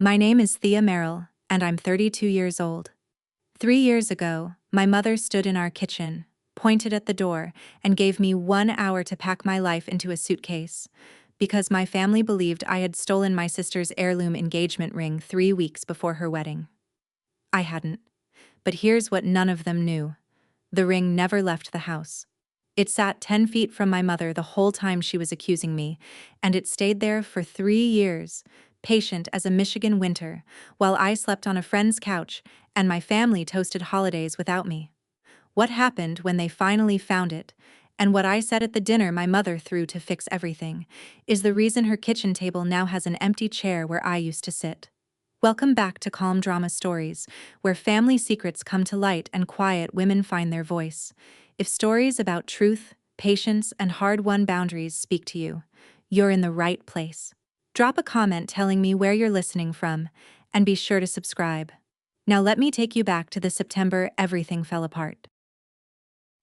My name is Thea Merrill, and I'm 32 years old. 3 years ago, my mother stood in our kitchen, pointed at the door, and gave me 1 hour to pack my life into a suitcase, because my family believed I had stolen my sister's heirloom engagement ring 3 weeks before her wedding. I hadn't. But here's what none of them knew. The ring never left the house. It sat 10 feet from my mother the whole time she was accusing me, and it stayed there for 3 years, patient as a Michigan winter, while I slept on a friend's couch and my family toasted holidays without me. What happened when they finally found it, and what I said at the dinner my mother threw to fix everything, is the reason her kitchen table now has an empty chair where I used to sit. Welcome back to Calm Drama Stories, where family secrets come to light and quiet women find their voice. If stories about truth, patience, and hard-won boundaries speak to you, you're in the right place. Drop a comment telling me where you're listening from, and be sure to subscribe. Now let me take you back to the September everything fell apart.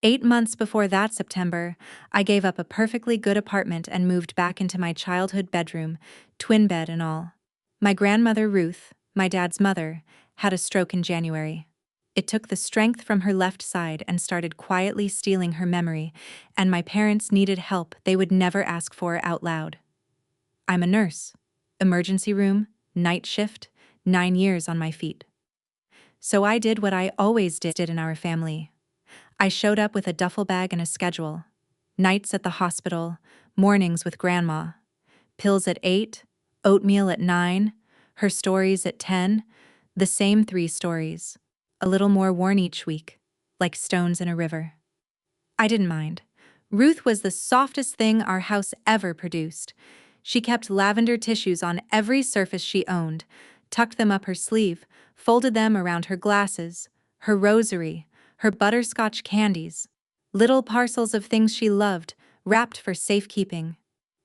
8 months before that September, I gave up a perfectly good apartment and moved back into my childhood bedroom, twin bed and all. My grandmother Ruth, my dad's mother, had a stroke in January. It took the strength from her left side and started quietly stealing her memory, and my parents needed help they would never ask for out loud. I'm a nurse. Emergency room, night shift, 9 years on my feet. So I did what I always did in our family. I showed up with a duffel bag and a schedule. Nights at the hospital, mornings with grandma. Pills at 8, oatmeal at 9, her stories at 10, the same 3 stories. A little more worn each week, like stones in a river. I didn't mind. Ruth was the softest thing our house ever produced. She kept lavender tissues on every surface she owned, tucked them up her sleeve, folded them around her glasses, her rosary, her butterscotch candies. Little parcels of things she loved, wrapped for safekeeping.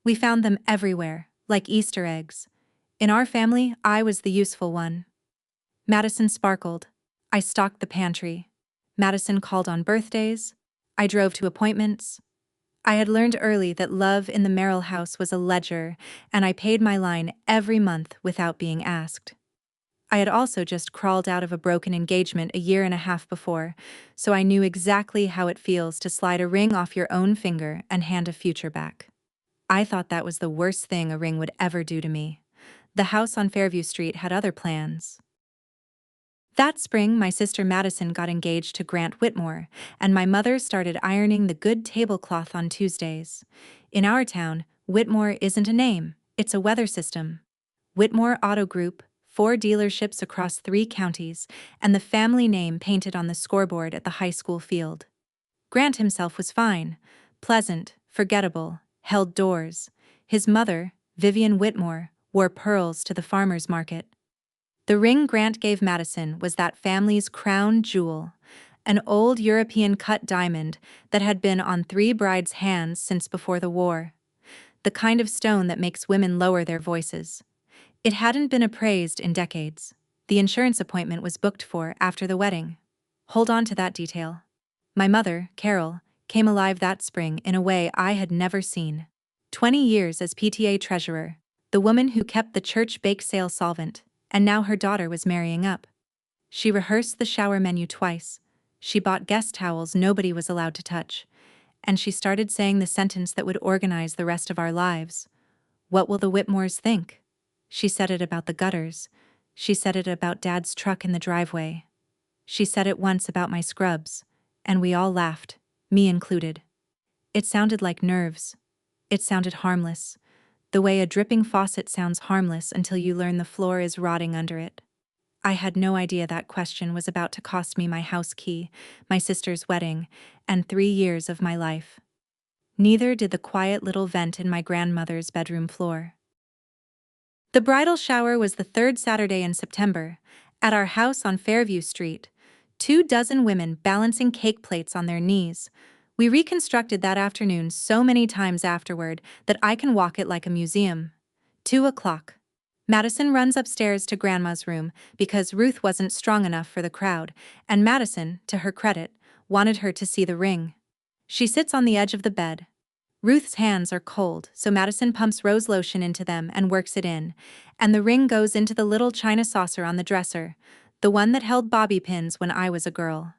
We found them everywhere, like Easter eggs. In our family, I was the useful one. Madison sparkled. I stocked the pantry. Madison called on birthdays. I drove to appointments. I had learned early that love in the Merrill house was a ledger, and I paid my line every month without being asked. I had also just crawled out of a broken engagement a year and a half before, so I knew exactly how it feels to slide a ring off your own finger and hand a future back. I thought that was the worst thing a ring would ever do to me. The house on Fairview Street had other plans. That spring, my sister Madison got engaged to Grant Whitmore, and my mother started ironing the good tablecloth on Tuesdays. In our town, Whitmore isn't a name, it's a weather system. Whitmore Auto Group, 4 dealerships across 3 counties, and the family name painted on the scoreboard at the high school field. Grant himself was fine, pleasant, forgettable, held doors. His mother, Vivian Whitmore, wore pearls to the farmer's market. The ring Grant gave Madison was that family's crown jewel, an old European cut diamond that had been on 3 brides' hands since before the war. The kind of stone that makes women lower their voices. It hadn't been appraised in decades. The insurance appointment was booked for after the wedding. Hold on to that detail. My mother, Carol, came alive that spring in a way I had never seen. 20 years as PTA treasurer, the woman who kept the church bake sale solvent, and now her daughter was marrying up. She rehearsed the shower menu twice. She bought guest towels nobody was allowed to touch. And she started saying the sentence that would organize the rest of our lives. What will the Whitmores think? She said it about the gutters. She said it about Dad's truck in the driveway. She said it once about my scrubs, and we all laughed, me included. It sounded like nerves. It sounded harmless. The way a dripping faucet sounds harmless until you learn the floor is rotting under it. I had no idea that question was about to cost me my house key, my sister's wedding, and 3 years of my life. Neither did the quiet little vent in my grandmother's bedroom floor. The bridal shower was the 3rd Saturday in September, at our house on Fairview Street, 24 women balancing cake plates on their knees. We reconstructed that afternoon so many times afterward that I can walk it like a museum. 2 o'clock. Madison runs upstairs to Grandma's room because Ruth wasn't strong enough for the crowd, and Madison, to her credit, wanted her to see the ring. She sits on the edge of the bed. Ruth's hands are cold, so Madison pumps rose lotion into them and works it in, and the ring goes into the little china saucer on the dresser, the one that held bobby pins when I was a girl.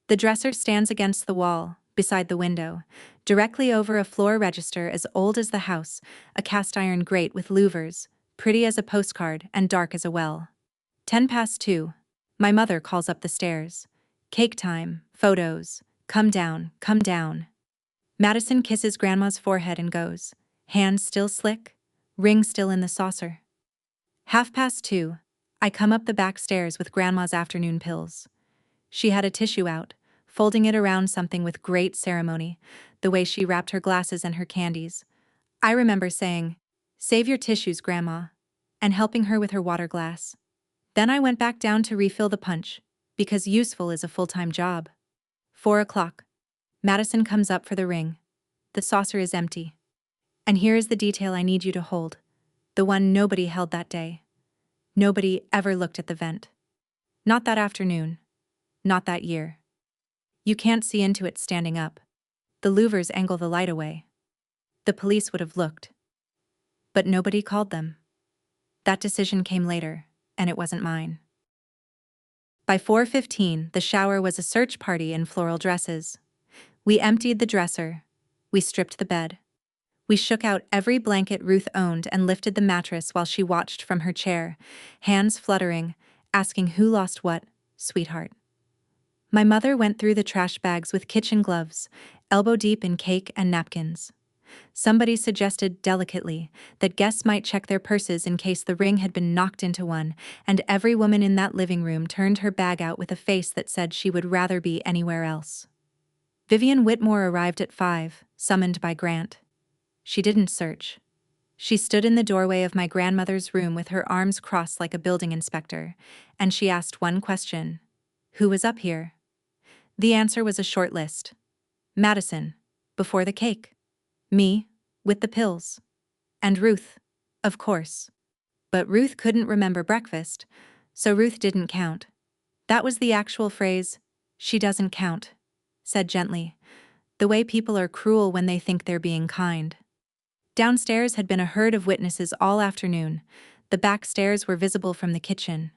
The dresser stands against the wall, beside the window, directly over a floor register as old as the house, a cast-iron grate with louvers, pretty as a postcard and dark as a well. 2:10. My mother calls up the stairs. Cake time, photos, come down, come down. Madison kisses Grandma's forehead and goes, hands still slick, ring still in the saucer. 2:30. I come up the back stairs with Grandma's afternoon pills. She had a tissue out, folding it around something with great ceremony, the way she wrapped her glasses and her candies. I remember saying, "Save your tissues, Grandma," and helping her with her water glass. Then I went back down to refill the punch, because useful is a full-time job. 4:00. Madison comes up for the ring. The saucer is empty. And here is the detail I need you to hold, the one nobody held that day. Nobody ever looked at the vent. Not that afternoon. Not that year. You can't see into it standing up. The louvers angle the light away. The police would have looked. But nobody called them. That decision came later, and it wasn't mine. By 4:15, the shower was a search party in floral dresses. We emptied the dresser. We stripped the bed. We shook out every blanket Ruth owned and lifted the mattress while she watched from her chair, hands fluttering, asking who lost what, sweetheart. My mother went through the trash bags with kitchen gloves, elbow deep in cake and napkins. Somebody suggested delicately that guests might check their purses in case the ring had been knocked into one, and every woman in that living room turned her bag out with a face that said she would rather be anywhere else. Vivian Whitmore arrived at 5, summoned by Grant. She didn't search. She stood in the doorway of my grandmother's room with her arms crossed like a building inspector, and she asked one question. Who was up here? The answer was a short list. Madison, before the cake. Me, with the pills. And Ruth, of course. But Ruth couldn't remember breakfast, so Ruth didn't count. That was the actual phrase, "She doesn't count," said gently, the way people are cruel when they think they're being kind. Downstairs had been a herd of witnesses all afternoon. The back stairs were visible from the kitchen.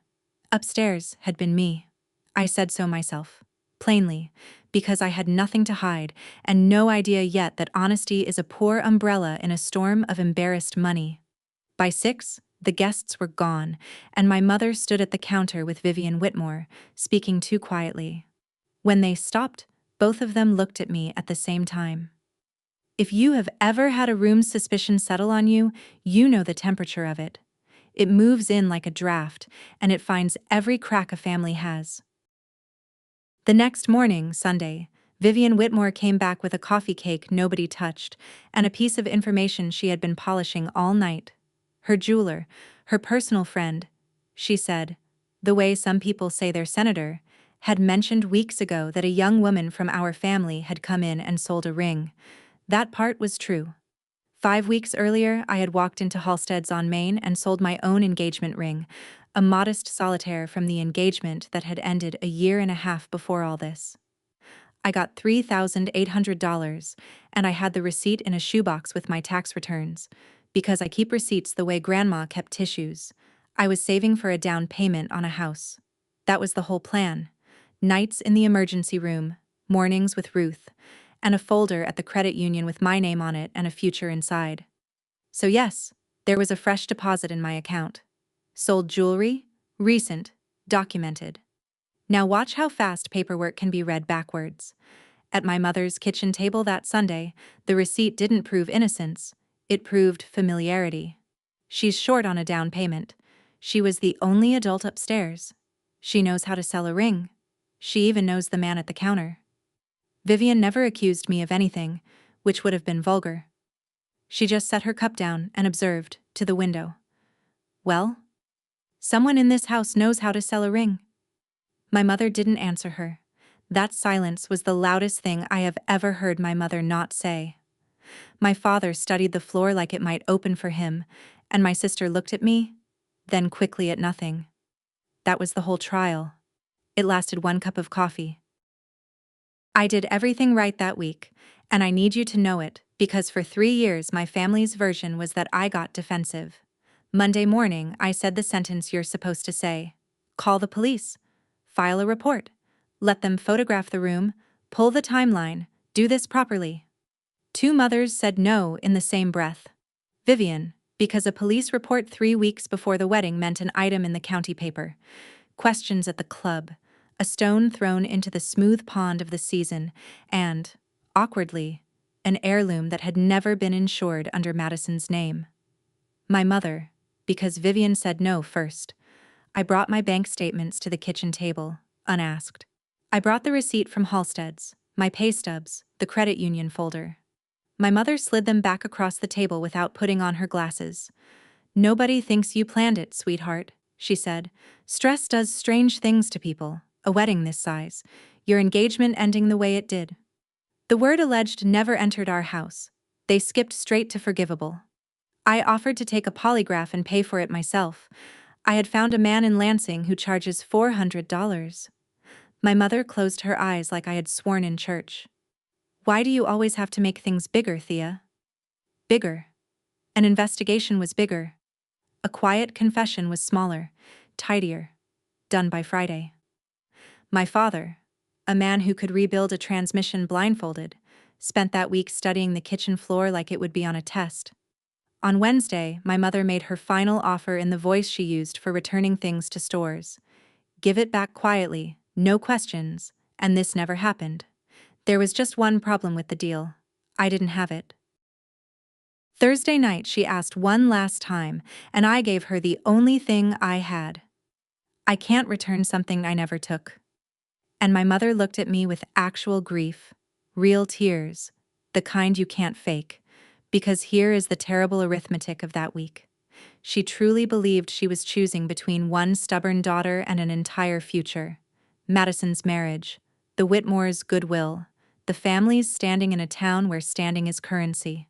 Upstairs had been me. I said so myself, plainly, because I had nothing to hide and no idea yet that honesty is a poor umbrella in a storm of embarrassed money. By 6, the guests were gone, and my mother stood at the counter with Vivian Whitmore, speaking too quietly. When they stopped, both of them looked at me at the same time. If you have ever had a room's suspicion settle on you, you know the temperature of it. It moves in like a draft, and it finds every crack a family has. The next morning, Sunday, Vivian Whitmore came back with a coffee cake nobody touched, and a piece of information she had been polishing all night. Her jeweler, her personal friend, she said, the way some people say their senator, had mentioned weeks ago that a young woman from our family had come in and sold a ring. That part was true. 5 weeks earlier, I had walked into Halstead's on Main and sold my own engagement ring, a modest solitaire from the engagement that had ended a year and a half before all this. I got $3,800, and I had the receipt in a shoebox with my tax returns, because I keep receipts the way Grandma kept tissues. I was saving for a down payment on a house. That was the whole plan. Nights in the emergency room, mornings with Ruth, and a folder at the credit union with my name on it and a future inside. So yes, there was a fresh deposit in my account. Sold jewelry, recent, documented. Now watch how fast paperwork can be read backwards. At my mother's kitchen table that Sunday, the receipt didn't prove innocence, it proved familiarity. She's short on a down payment. She was the only adult upstairs. She knows how to sell a ring. She even knows the man at the counter. Vivian never accused me of anything, which would have been vulgar. She just set her cup down and observed, to the window. Well? Someone in this house knows how to sell a ring. My mother didn't answer her. That silence was the loudest thing I have ever heard my mother not say. My father studied the floor like it might open for him, and my sister looked at me, then quickly at nothing. That was the whole trial. It lasted 1 cup of coffee. I did everything right that week, and I need you to know it, Because for 3 years my family's version was that I got defensive. Monday morning, I said the sentence you're supposed to say. Call the police. File a report. Let them photograph the room. Pull the timeline. Do this properly. 2 mothers said no in the same breath. Vivian, because a police report 3 weeks before the wedding meant an item in the county paper. Questions at the club. A stone thrown into the smooth pond of the season. And, awkwardly, an heirloom that had never been insured under Madison's name. My mother, because Vivian said no first. I brought my bank statements to the kitchen table, unasked. I brought the receipt from Halstead's, my pay stubs, the credit union folder. My mother slid them back across the table without putting on her glasses. Nobody thinks you planned it, sweetheart, she said. Stress does strange things to people, a wedding this size, your engagement ending the way it did. The word alleged never entered our house. They skipped straight to forgivable. I offered to take a polygraph and pay for it myself. I had found a man in Lansing who charges $400. My mother closed her eyes like I had sworn in church. Why do you always have to make things bigger, Thea? Bigger. An investigation was bigger. A quiet confession was smaller, tidier. Done by Friday. My father, a man who could rebuild a transmission blindfolded, spent that week studying the kitchen floor like it would be on a test. On Wednesday, my mother made her final offer in the voice she used for returning things to stores. Give it back quietly, no questions, and this never happened. There was just one problem with the deal. I didn't have it. Thursday night she asked one last time, and I gave her the only thing I had. I can't return something I never took. And my mother looked at me with actual grief, real tears, the kind you can't fake, because here is the terrible arithmetic of that week. She truly believed she was choosing between one stubborn daughter and an entire future. Madison's marriage, the Whitmores' goodwill, the families standing in a town where standing is currency.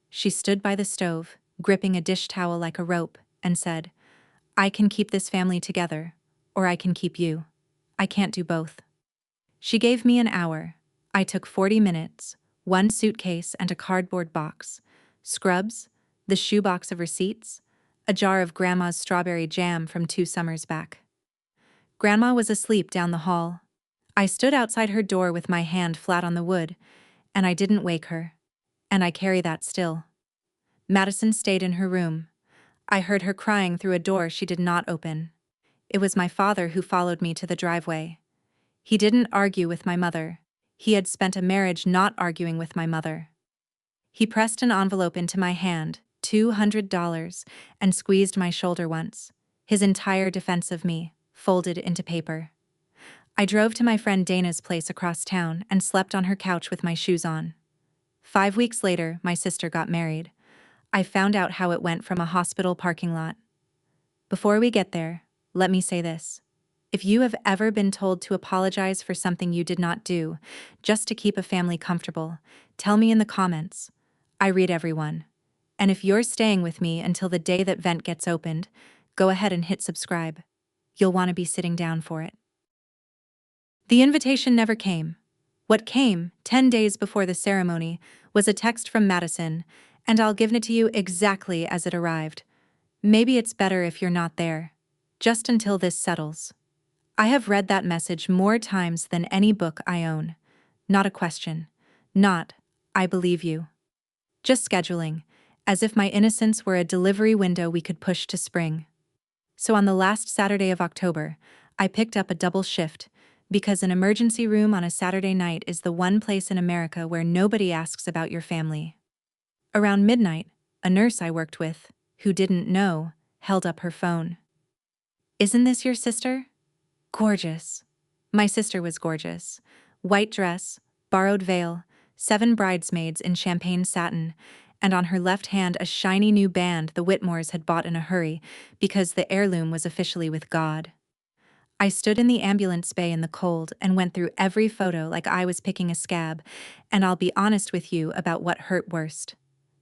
She stood by the stove, gripping a dish towel like a rope, and said, I can keep this family together, or I can keep you. I can't do both. She gave me an hour. I took 40 minutes, one suitcase and a cardboard box, scrubs, the shoebox of receipts, a jar of Grandma's strawberry jam from 2 summers back. Grandma was asleep down the hall. I stood outside her door with my hand flat on the wood, and I didn't wake her. And I carry that still. Madison stayed in her room. I heard her crying through a door she did not open. It was my father who followed me to the driveway. He didn't argue with my mother. He had spent a marriage not arguing with my mother. He pressed an envelope into my hand, $200, and squeezed my shoulder once. His entire defense of me, folded into paper. I drove to my friend Dana's place across town and slept on her couch with my shoes on. 5 weeks later, my sister got married. I found out how it went from a hospital parking lot. Before we get there, let me say this. If you have ever been told to apologize for something you did not do, just to keep a family comfortable, tell me in the comments. I read everyone. And if you're staying with me until the day that vent gets opened, go ahead and hit subscribe. You'll want to be sitting down for it. The invitation never came. What came, 10 days before the ceremony, was a text from Madison, and I'll give it to you exactly as it arrived. Maybe it's better if you're not there. Just until this settles. I have read that message more times than any book I own. Not a question. Not, I believe you. Just scheduling, as if my innocence were a delivery window we could push to spring. So on the last Saturday of October, I picked up a double shift, because an emergency room on a Saturday night is the one place in America where nobody asks about your family. Around midnight, a nurse I worked with, who didn't know, held up her phone. Isn't this your sister? Gorgeous. My sister was gorgeous. White dress, borrowed veil, 7 bridesmaids in champagne satin, and on her left hand a shiny new band the Whitmores had bought in a hurry because the heirloom was officially with God. I stood in the ambulance bay in the cold and went through every photo like I was picking a scab, and I'll be honest with you about what hurt worst.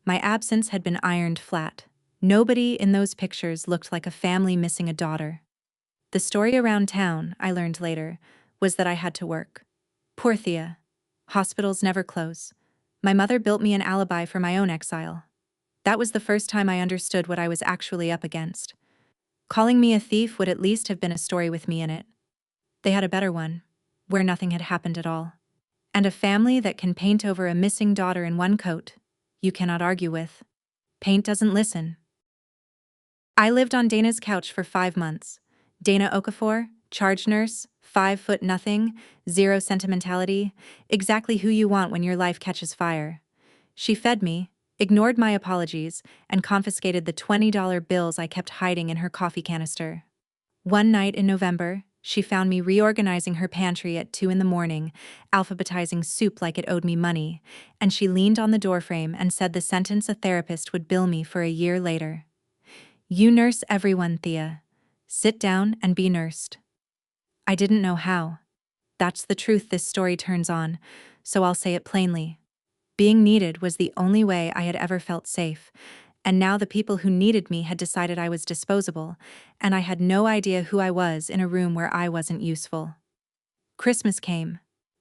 My absence had been ironed flat. Nobody in those pictures looked like a family missing a daughter. The story around town, I learned later, was that I had to work. Poor Thea. Hospitals never close. My mother built me an alibi for my own exile. That was the first time I understood what I was actually up against. Calling me a thief would at least have been a story with me in it. They had a better one, where nothing had happened at all. And a family that can paint over a missing daughter in one coat, you cannot argue with. Paint doesn't listen. I lived on Dana's couch for 5 months. Dana Okafor, charge nurse, 5 foot nothing, zero sentimentality, exactly who you want when your life catches fire. She fed me, ignored my apologies, and confiscated the $20 bills I kept hiding in her coffee canister. One night in November, she found me reorganizing her pantry at 2 in the morning, alphabetizing soup like it owed me money, and she leaned on the doorframe and said the sentence a therapist would bill me for a year later. "You nurse everyone, Thea. Sit down and be nursed." I didn't know how. That's the truth this story turns on, so I'll say it plainly. Being needed was the only way I had ever felt safe, and now the people who needed me had decided I was disposable, and I had no idea who I was in a room where I wasn't useful. Christmas came.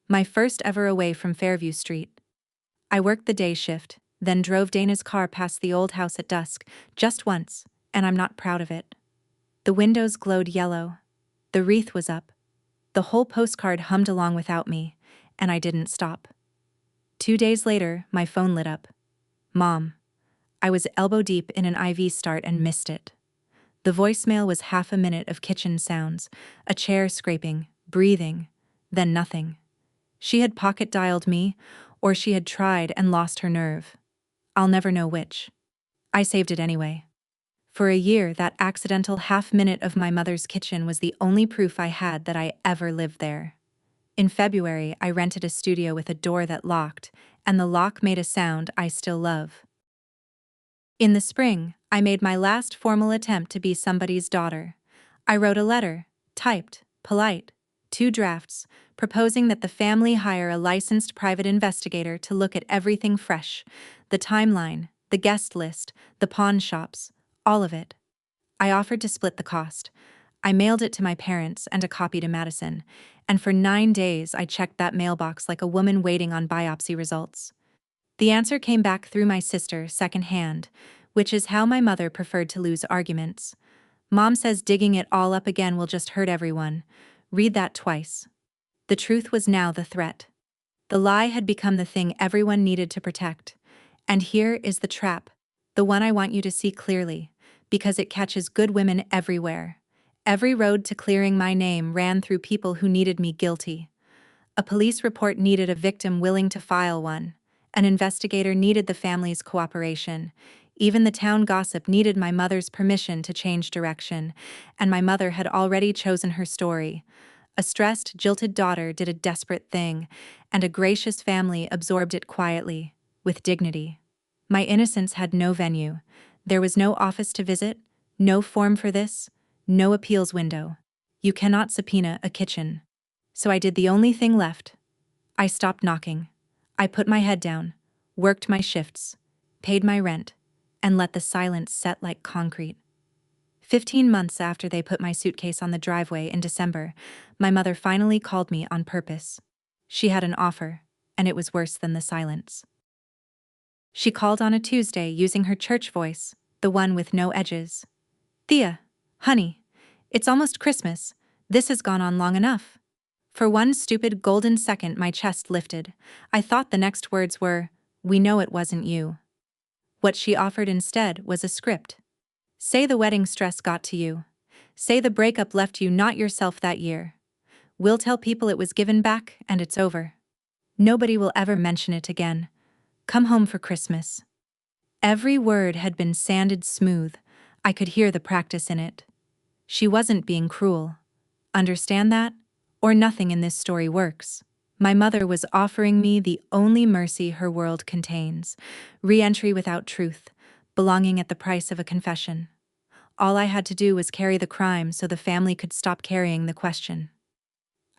My first ever away from Fairview Street. I worked the day shift, then drove Dana's car past the old house at dusk, just once, and I'm not proud of it. The windows glowed yellow. The wreath was up. The whole postcard hummed along without me, and I didn't stop. 2 days later, my phone lit up. "Mom." I was elbow deep in an IV start and missed it. The voicemail was half a minute of kitchen sounds, a chair scraping, breathing, then nothing. She had pocket dialed me, or she had tried and lost her nerve. I'll never know which. I saved it anyway. For a year, that accidental half-minute of my mother's kitchen was the only proof I had that I ever lived there. In February, I rented a studio with a door that locked, and the lock made a sound I still love. In the spring, I made my last formal attempt to be somebody's daughter. I wrote a letter, typed, polite, 2 drafts, proposing that the family hire a licensed private investigator to look at everything fresh, the timeline, the guest list, the pawn shops, all of it. I offered to split the cost. I mailed it to my parents and a copy to Madison, and for 9 days I checked that mailbox like a woman waiting on biopsy results. The answer came back through my sister secondhand, which is how my mother preferred to lose arguments. "Mom says digging it all up again will just hurt everyone. Read that twice." The truth was now the threat. The lie had become the thing everyone needed to protect. And here is the trap, the one I want you to see clearly, because it catches good women everywhere. Every road to clearing my name ran through people who needed me guilty. A police report needed a victim willing to file one. An investigator needed the family's cooperation. Even the town gossip needed my mother's permission to change direction, and my mother had already chosen her story. A stressed, jilted daughter did a desperate thing, and a gracious family absorbed it quietly, with dignity. My innocence had no venue. There was no office to visit, no form for this, no appeals window. You cannot subpoena a kitchen. So I did the only thing left. I stopped knocking. I put my head down, worked my shifts, paid my rent, and let the silence set like concrete. 15 months after they put my suitcase on the driveway in December, my mother finally called me on purpose. She had an offer, and it was worse than the silence. She called on a Tuesday using her church voice, the one with no edges. "Thea, honey, it's almost Christmas. This has gone on long enough." For one stupid golden second my chest lifted. I thought the next words were, "We know it wasn't you." What she offered instead was a script. "Say the wedding stress got to you. Say the breakup left you not yourself that year. We'll tell people it was given back and it's over. Nobody will ever mention it again. Come home for Christmas." Every word had been sanded smooth. I could hear the practice in it. She wasn't being cruel. Understand that? Or nothing in this story works. My mother was offering me the only mercy her world contains, re-entry without truth, belonging at the price of a confession. All I had to do was carry the crime so the family could stop carrying the question.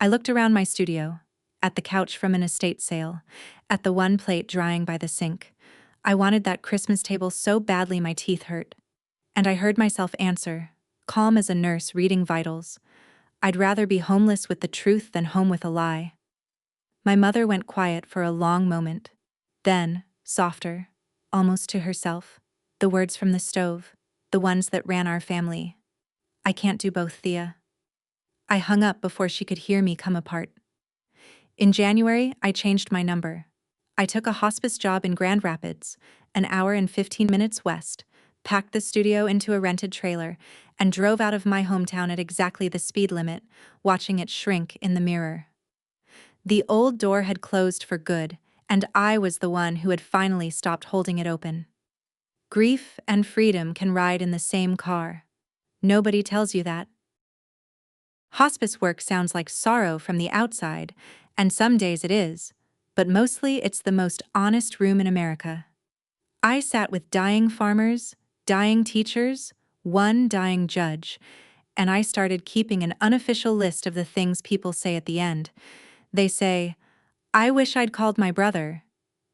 I looked around my studio, at the couch from an estate sale, at the one plate drying by the sink. I wanted that Christmas table so badly my teeth hurt. And I heard myself answer, calm as a nurse reading vitals. "I'd rather be homeless with the truth than home with a lie." My mother went quiet for a long moment. Then, softer, almost to herself, the words from the stove, the ones that ran our family. I can't do both, Thea. I hung up before she could hear me come apart. In January, I changed my number. I took a hospice job in Grand Rapids, an hour and 15 minutes west, packed the studio into a rented trailer, and drove out of my hometown at exactly the speed limit, watching it shrink in the mirror. The old door had closed for good, and I was the one who had finally stopped holding it open. Grief and freedom can ride in the same car. Nobody tells you that. Hospice work sounds like sorrow from the outside, and some days it is, but mostly it's the most honest room in America. I sat with dying farmers, dying teachers, one dying judge, and I started keeping an unofficial list of the things people say at the end. They say, "I wish I'd called my brother."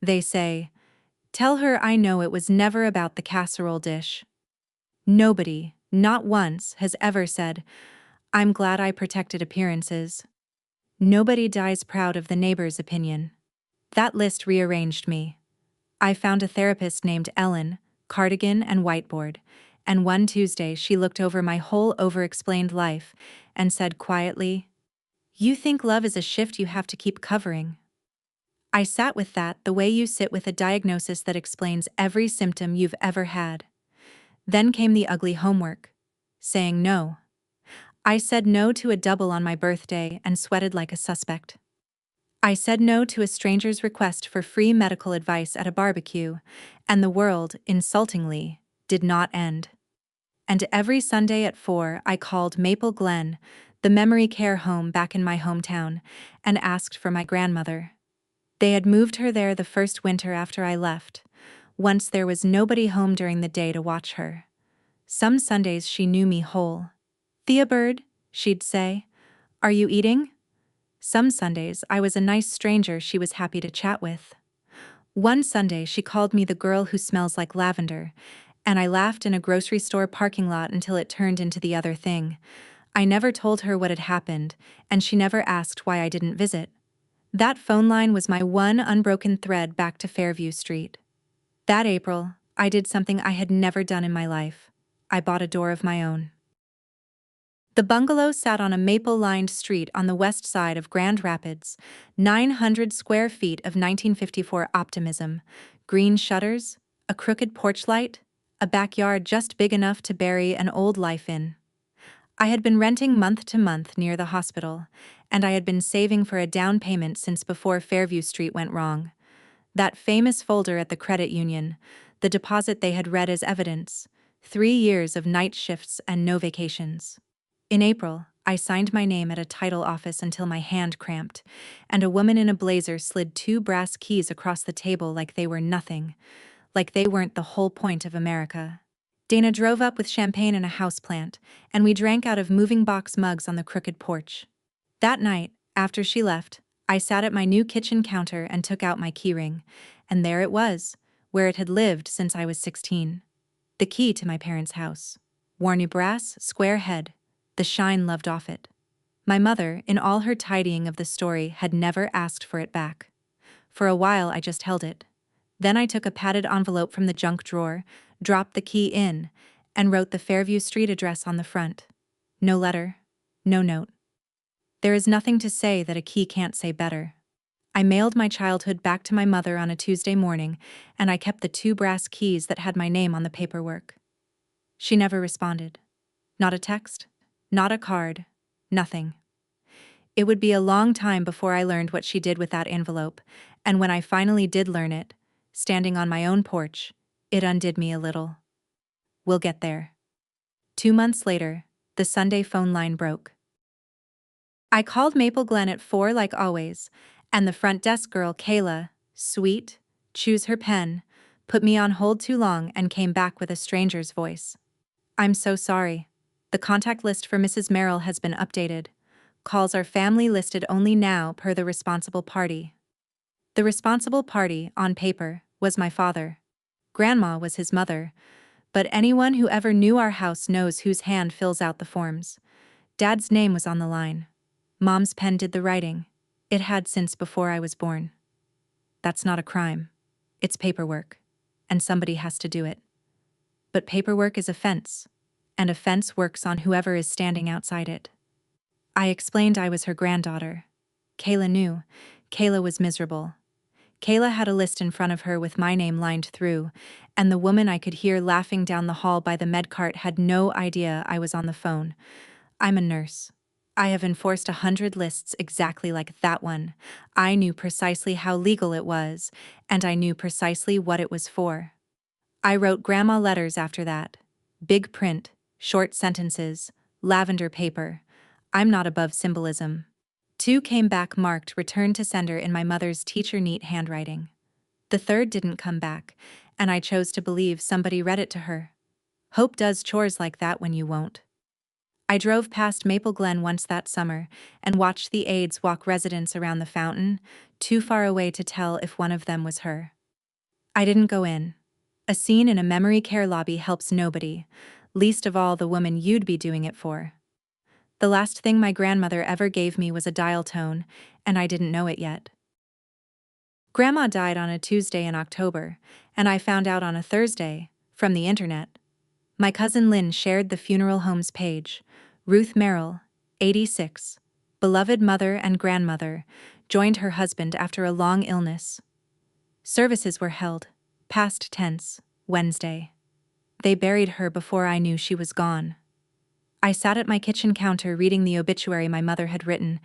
They say, "Tell her I know it was never about the casserole dish." Nobody, not once, has ever said, "I'm glad I protected appearances." Nobody dies proud of the neighbor's opinion. That list rearranged me. I found a therapist named Ellen, cardigan and whiteboard, and one Tuesday she looked over my whole over-explained life and said quietly, "You think love is a shift you have to keep covering." I sat with that the way you sit with a diagnosis that explains every symptom you've ever had. Then came the ugly homework. Saying no. I said no to a double on my birthday and sweated like a suspect. I said no to a stranger's request for free medical advice at a barbecue, and the world, insultingly, did not end. And every Sunday at 4 I called Maple Glen, the memory care home back in my hometown, and asked for my grandmother. They had moved her there the first winter after I left. Once there was nobody home during the day to watch her. Some Sundays she knew me whole. "Thea Bird," she'd say, "are you eating?" Some Sundays I was a nice stranger she was happy to chat with. One Sunday she called me the girl who smells like lavender, and I laughed in a grocery store parking lot until it turned into the other thing. I never told her what had happened, and she never asked why I didn't visit. That phone line was my one unbroken thread back to Fairview Street. That April, I did something I had never done in my life. I bought a door of my own. The bungalow sat on a maple-lined street on the west side of Grand Rapids, 900 square feet of 1954 optimism, green shutters, a crooked porch light, a backyard just big enough to bury an old life in. I had been renting month to month near the hospital, and I had been saving for a down payment since before Fairview Street went wrong. That famous folder at the credit union, the deposit they had read as evidence, 3 years of night shifts and no vacations. In April, I signed my name at a title office until my hand cramped, and a woman in a blazer slid 2 brass keys across the table like they were nothing, like they weren't the whole point of America. Dana drove up with champagne and a houseplant, and we drank out of moving box mugs on the crooked porch. That night, after she left, I sat at my new kitchen counter and took out my keyring, and there it was, where it had lived since I was 16. The key to my parents' house. Worn brass, square head. The shine loved off it. My mother, in all her tidying of the story, had never asked for it back. For a while I just held it. Then I took a padded envelope from the junk drawer, dropped the key in, and wrote the Fairview Street address on the front. No letter, no note. There is nothing to say that a key can't say better. I mailed my childhood back to my mother on a Tuesday morning, and I kept the 2 brass keys that had my name on the paperwork. She never responded. Not a text, not a card, nothing. It would be a long time before I learned what she did with that envelope, and when I finally did learn it, standing on my own porch, it undid me a little. We'll get there. 2 months later, the Sunday phone line broke. I called Maple Glen at 4 like always, and the front desk girl, Kayla, sweet, choose her pen, put me on hold too long and came back with a stranger's voice. "I'm so sorry. The contact list for Mrs. Merrill has been updated. Calls are family listed only now per the responsible party." The responsible party, on paper, was my father. Grandma was his mother, but anyone who ever knew our house knows whose hand fills out the forms. Dad's name was on the line. Mom's pen did the writing. It had since before I was born. That's not a crime. It's paperwork, and somebody has to do it. But paperwork is a fence, and a fence works on whoever is standing outside it. I explained I was her granddaughter. Kayla knew. Kayla was miserable. Kayla had a list in front of her with my name lined through, and the woman I could hear laughing down the hall by the med cart had no idea I was on the phone. I'm a nurse. I have enforced 100 lists exactly like that one. I knew precisely how legal it was, and I knew precisely what it was for. I wrote grandma letters after that. Big print, short sentences, lavender paper. I'm not above symbolism. 2 came back marked return to sender in my mother's teacher-neat handwriting. The 3rd didn't come back, and I chose to believe somebody read it to her. Hope does chores like that when you won't. I drove past Maple Glen once that summer and watched the aides walk residents around the fountain, too far away to tell if one of them was her. I didn't go in. A scene in a memory care lobby helps nobody, least of all the woman you'd be doing it for. The last thing my grandmother ever gave me was a dial tone, and I didn't know it yet. Grandma died on a Tuesday in October, and I found out on a Thursday, from the internet. My cousin Lynn shared the funeral home's page. Ruth Merrill, 86, beloved mother and grandmother, joined her husband after a long illness. Services were held, past tense, Wednesday. They buried her before I knew she was gone. I sat at my kitchen counter reading the obituary my mother had written,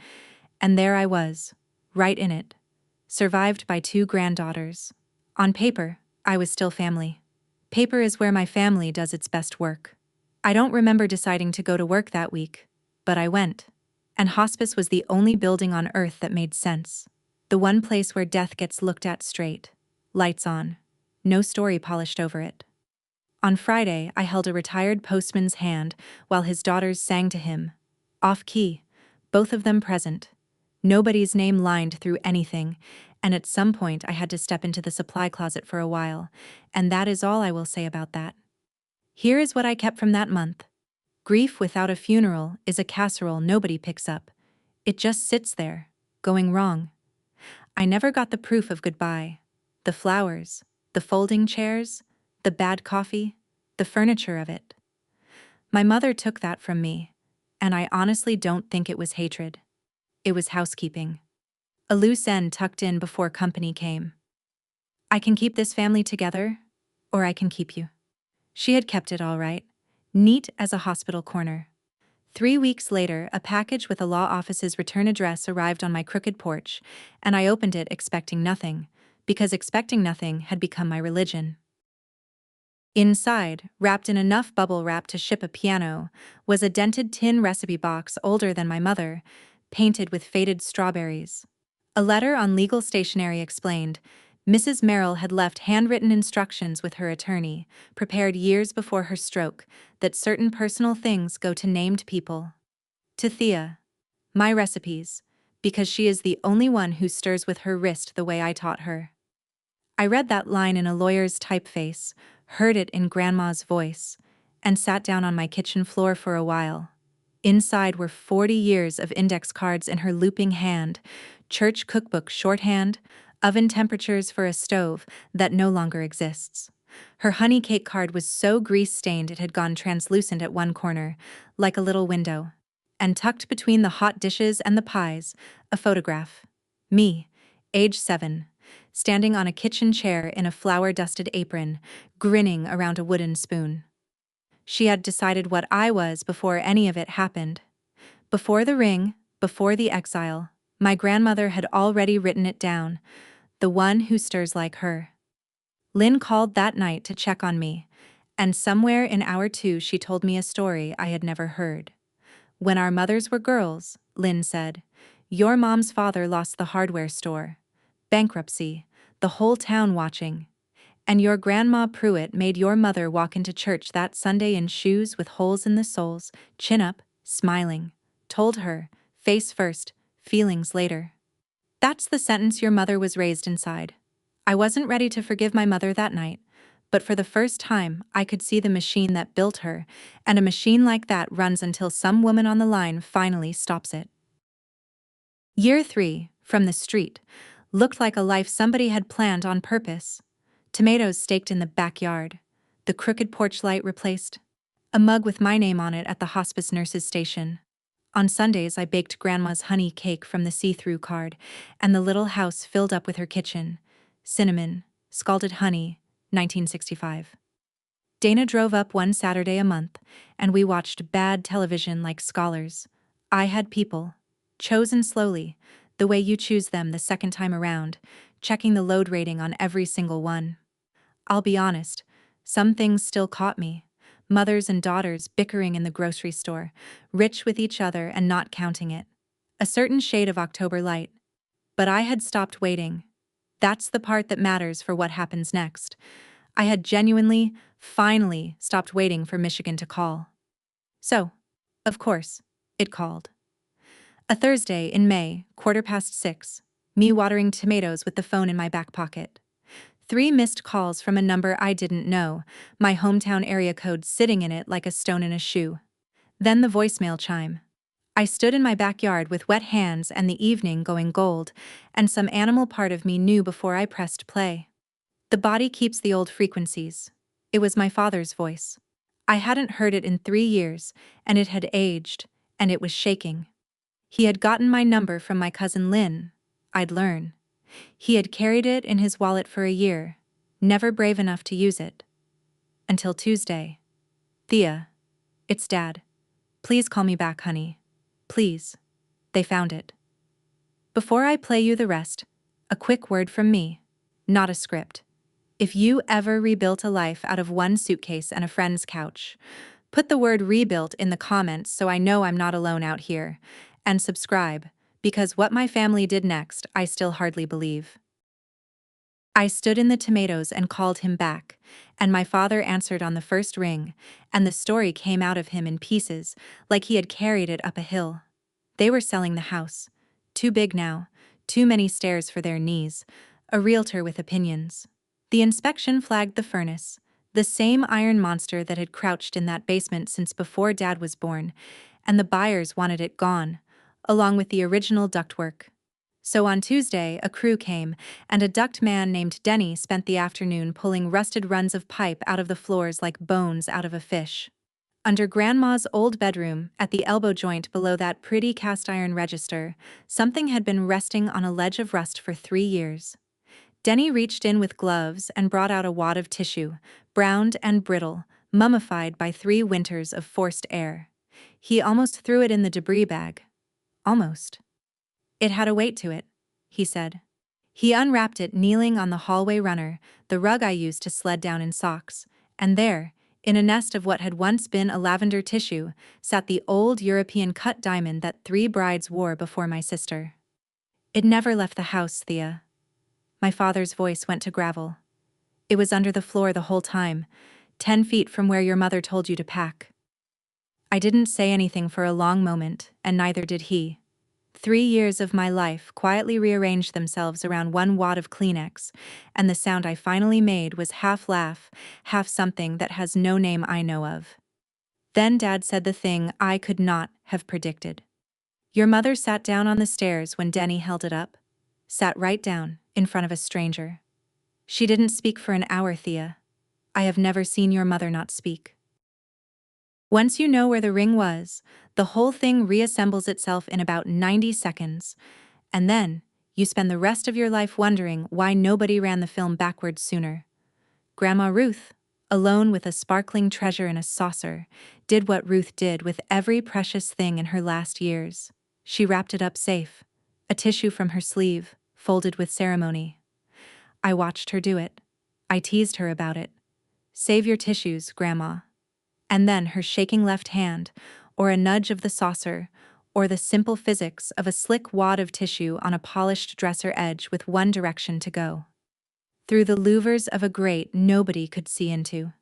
and there I was, right in it, survived by 2 granddaughters. On paper, I was still family. Paper is where my family does its best work. I don't remember deciding to go to work that week, but I went. And hospice was the only building on earth that made sense. The one place where death gets looked at straight. Lights on. No story polished over it. On Friday, I held a retired postman's hand while his daughters sang to him. Off-key, both of them present. Nobody's name lined through anything, and at some point I had to step into the supply closet for a while, and that is all I will say about that. Here is what I kept from that month. Grief without a funeral is a casserole nobody picks up. It just sits there, going wrong. I never got the proof of goodbye. The flowers, the folding chairs, the bad coffee, the furniture of it. My mother took that from me, and I honestly don't think it was hatred. It was housekeeping. A loose end tucked in before company came. I can keep this family together, or I can keep you. She had kept it all right, neat as a hospital corner. 3 weeks later, a package with a law office's return address arrived on my crooked porch, and I opened it expecting nothing, because expecting nothing had become my religion. Inside, wrapped in enough bubble wrap to ship a piano, was a dented tin recipe box older than my mother, painted with faded strawberries. A letter on legal stationery explained, Mrs. Merrill had left handwritten instructions with her attorney, prepared years before her stroke, that certain personal things go to named people. To Thea. My recipes, because she is the only one who stirs with her wrist the way I taught her. I read that line in a lawyer's typeface, heard it in Grandma's voice, and sat down on my kitchen floor for a while. Inside were 40 years of index cards in her looping hand, church cookbook shorthand, oven temperatures for a stove that no longer exists. Her honey cake card was so grease-stained it had gone translucent at one corner, like a little window. And tucked between the hot dishes and the pies, a photograph. Me, age 7, standing on a kitchen chair in a flour-dusted apron, grinning around a wooden spoon. She had decided what I was before any of it happened. Before the ring, before the exile, my grandmother had already written it down, the one who stirs like her. Lynn called that night to check on me, and somewhere in hour 2 she told me a story I had never heard. When our mothers were girls, Lynn said, your mom's father lost the hardware store. Bankruptcy, the whole town watching. And your Grandma Pruitt made your mother walk into church that Sunday in shoes with holes in the soles, chin up, smiling. Told her, face first, feelings later. That's the sentence your mother was raised inside. I wasn't ready to forgive my mother that night, but for the first time I could see the machine that built her, and a machine like that runs until some woman on the line finally stops it. Year 3, from the street, looked like a life somebody had planned on purpose. Tomatoes staked in the backyard, the crooked porch light replaced, a mug with my name on it at the hospice nurse's station. On Sundays, I baked Grandma's honey cake from the see-through card, and the little house filled up with her kitchen. Cinnamon, scalded honey, 1965. Dana drove up one Saturday a month, and we watched bad television like scholars. I had people, chosen slowly, the way you choose them the second time around, checking the load rating on every single one. I'll be honest, some things still caught me. Mothers and daughters bickering in the grocery store, rich with each other and not counting it. A certain shade of October light. But I had stopped waiting. That's the part that matters for what happens next. I had genuinely, finally stopped waiting for Michigan to call. So, of course, it called. A Thursday in May, 6:15, me watering tomatoes with the phone in my back pocket. 3 missed calls from a number I didn't know, my hometown area code sitting in it like a stone in a shoe. Then the voicemail chime. I stood in my backyard with wet hands and the evening going gold, and some animal part of me knew before I pressed play. The body keeps the old frequencies. It was my father's voice. I hadn't heard it in 3 years, and it had aged, and it was shaking. He had gotten my number from my cousin Lynn. I'd learn. He had carried it in his wallet for a year, never brave enough to use it. Until Tuesday. Thea, it's Dad. Please call me back, honey. Please. They found it. Before I play you the rest, a quick word from me. Not a script. If you ever rebuilt a life out of one suitcase and a friend's couch, put the word rebuilt in the comments so I know I'm not alone out here. And subscribe, because what my family did next, I still hardly believe. I stood in the tomatoes and called him back, and my father answered on the first ring, and the story came out of him in pieces, like he had carried it up a hill. They were selling the house. Too big now, too many stairs for their knees, a realtor with opinions. The inspection flagged the furnace, the same iron monster that had crouched in that basement since before Dad was born, and the buyers wanted it gone, along with the original ductwork. So on Tuesday, a crew came, and a duct man named Denny spent the afternoon pulling rusted runs of pipe out of the floors like bones out of a fish. Under Grandma's old bedroom, at the elbow joint below that pretty cast-iron register, something had been resting on a ledge of rust for 3 years. Denny reached in with gloves and brought out a wad of tissue, browned and brittle, mummified by 3 winters of forced air. He almost threw it in the debris bag. Almost. It had a weight to it, he said. He unwrapped it kneeling on the hallway runner, the rug I used to sled down in socks, and there, in a nest of what had once been a lavender tissue, sat the old European cut diamond that 3 brides wore before my sister. It never left the house, Thea. My father's voice went to gravel. It was under the floor the whole time, 10 feet from where your mother told you to pack. I didn't say anything for a long moment, and neither did he. 3 years of my life quietly rearranged themselves around one wad of Kleenex, and the sound I finally made was half laugh, half something that has no name I know of. Then Dad said the thing I could not have predicted. Your mother sat down on the stairs when Denny held it up. Sat right down, in front of a stranger. She didn't speak for an hour, Thea. I have never seen your mother not speak. Once you know where the ring was, the whole thing reassembles itself in about 90 seconds, and then you spend the rest of your life wondering why nobody ran the film backwards sooner. Grandma Ruth, alone with a sparkling treasure in a saucer, did what Ruth did with every precious thing in her last years. She wrapped it up safe, a tissue from her sleeve, folded with ceremony. I watched her do it. I teased her about it. Save your tissues, Grandma. And then her shaking left hand, or a nudge of the saucer, or the simple physics of a slick wad of tissue on a polished dresser edge with one direction to go. Through the louvers of a grate nobody could see into.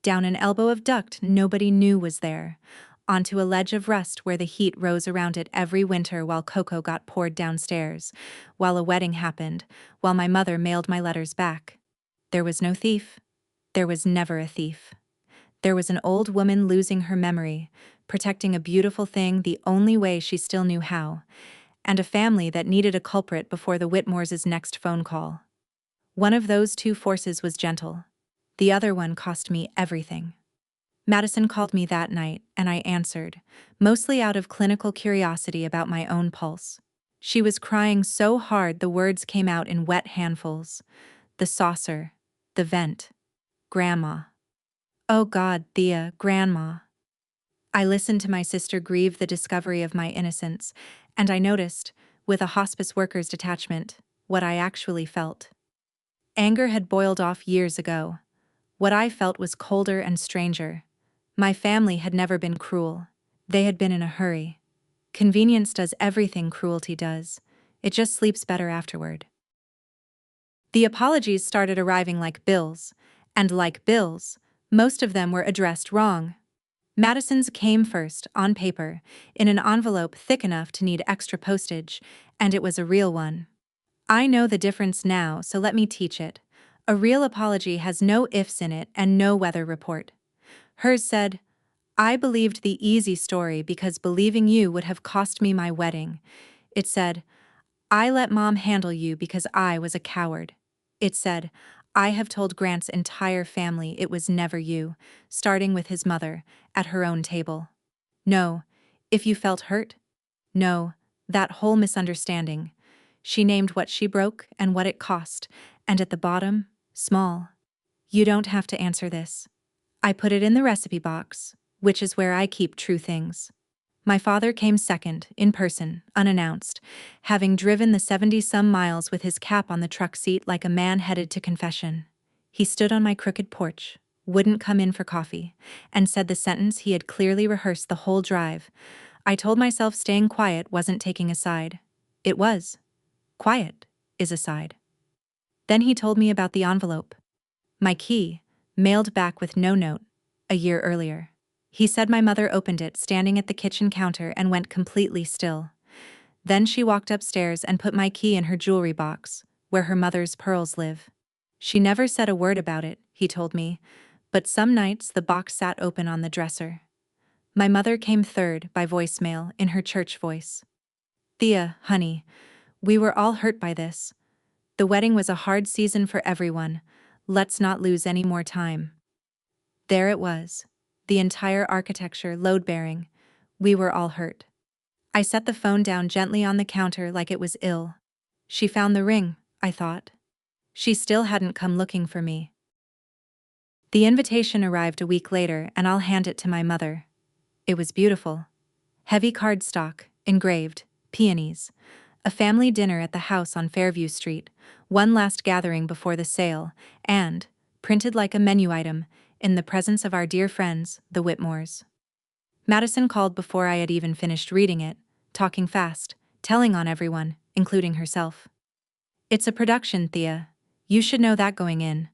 Down an elbow of duct nobody knew was there, onto a ledge of rust where the heat rose around it every winter while cocoa got poured downstairs, while a wedding happened, while my mother mailed my letters back. There was no thief. There was never a thief. There was an old woman losing her memory, protecting a beautiful thing the only way she still knew how, and a family that needed a culprit before the Whitmores' next phone call. One of those two forces was gentle. The other one cost me everything. Madison called me that night, and I answered, mostly out of clinical curiosity about my own pulse. She was crying so hard the words came out in wet handfuls. The saucer. The vent. Grandma. Oh God, Thea, Grandma. I listened to my sister grieve the discovery of my innocence, and I noticed, with a hospice worker's detachment, what I actually felt. Anger had boiled off years ago. What I felt was colder and stranger. My family had never been cruel. They had been in a hurry. Convenience does everything cruelty does. It just sleeps better afterward. The apologies started arriving like bills, and like bills, most of them were addressed wrong. Madison's came first, on paper, in an envelope thick enough to need extra postage, and it was a real one. I know the difference now, so let me teach it. A real apology has no ifs in it and no weather report. Hers said, I believed the easy story because believing you would have cost me my wedding. It said, I let Mom handle you because I was a coward. It said, I have told Grant's entire family it was never you, starting with his mother, at her own table. No, if you felt hurt? No, that whole misunderstanding. She named what she broke and what it cost, and at the bottom, small. You don't have to answer this. I put it in the recipe box, which is where I keep true things. My father came second, in person, unannounced, having driven the 70-some miles with his cap on the truck seat like a man headed to confession. He stood on my crooked porch, wouldn't come in for coffee, and said the sentence he had clearly rehearsed the whole drive. I told myself staying quiet wasn't taking a side. It was. Quiet is a side. Then he told me about the envelope. My key, mailed back with no note, a year earlier. He said my mother opened it standing at the kitchen counter and went completely still. Then she walked upstairs and put my key in her jewelry box, where her mother's pearls live. She never said a word about it, he told me, but some nights the box sat open on the dresser. My mother came third by voicemail in her church voice. Thea, honey, we were all hurt by this. The wedding was a hard season for everyone. Let's not lose any more time. There it was. The entire architecture load-bearing. We were all hurt. I set the phone down gently on the counter like it was ill. She found the ring, I thought. She still hadn't come looking for me. The invitation arrived a week later, and I'll hand it to my mother. It was beautiful. Heavy cardstock, engraved, peonies. A family dinner at the house on Fairview Street, one last gathering before the sale, and, printed like a menu item, in the presence of our dear friends, the Whitmores. Madison called before I had even finished reading it, talking fast, telling on everyone, including herself. It's a production, Thea. You should know that going in.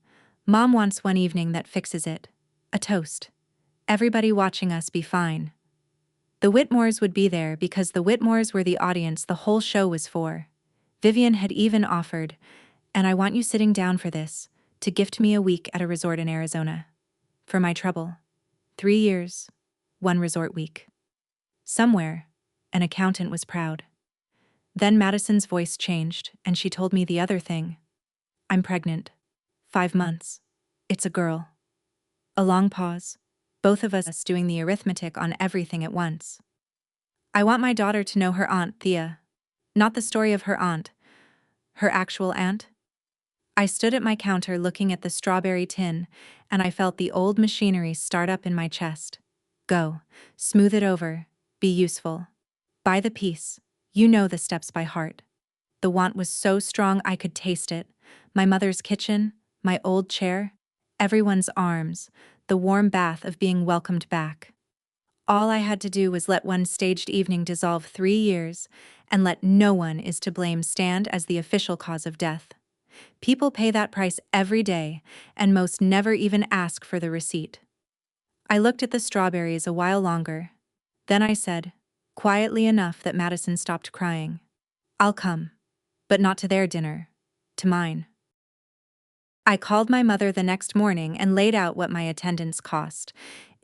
Mom wants one evening that fixes it. A toast. Everybody watching us be fine. The Whitmores would be there because the Whitmores were the audience the whole show was for. Vivian had even offered, and I want you sitting down for this, to gift me a week at a resort in Arizona. For my trouble. 3 years, 1 resort week. Somewhere, an accountant was proud. Then Madison's voice changed, and she told me the other thing. I'm pregnant. 5 months. It's a girl. A long pause, both of us doing the arithmetic on everything at once. I want my daughter to know her aunt, Thea. Not the story of her aunt. Her actual aunt. I stood at my counter looking at the strawberry tin, and I felt the old machinery start up in my chest. Go. Smooth it over. Be useful. Buy the piece. You know the steps by heart. The want was so strong I could taste it. My mother's kitchen, my old chair, everyone's arms, the warm bath of being welcomed back. All I had to do was let one staged evening dissolve 3 years, and let no one is to blame stand as the official cause of death. People pay that price every day, and most never even ask for the receipt. I looked at the strawberries a while longer. Then I said, quietly enough that Madison stopped crying, I'll come. But not to their dinner. To mine. I called my mother the next morning and laid out what my attendance cost,